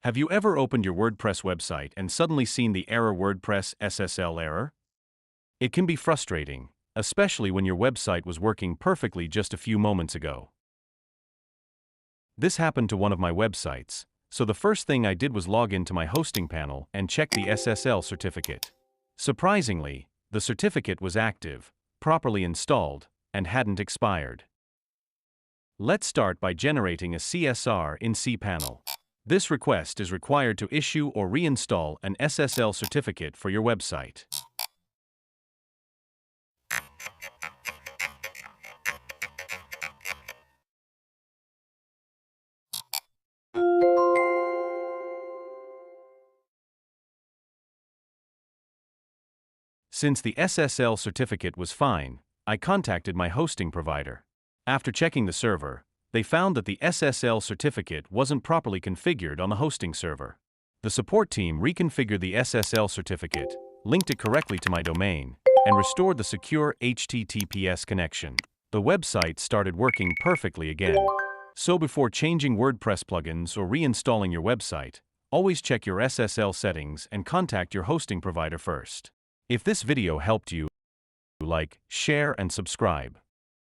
Have you ever opened your WordPress website and suddenly seen the error WordPress SSL error? It can be frustrating, especially when your website was working perfectly just a few moments ago. This happened to one of my websites, so the first thing I did was log into my hosting panel and check the SSL certificate. Surprisingly, the certificate was active, properly installed, and hadn't expired. Let's start by generating a CSR in cPanel. This request is required to issue or reinstall an SSL certificate for your website. Since the SSL certificate was fine, I contacted my hosting provider. After checking the server, they found that the SSL certificate wasn't properly configured on the hosting server. The support team reconfigured the SSL certificate, linked it correctly to my domain, and restored the secure HTTPS connection. The website started working perfectly again. So before changing WordPress plugins or reinstalling your website, always check your SSL settings and contact your hosting provider first. If this video helped you, like, share and subscribe.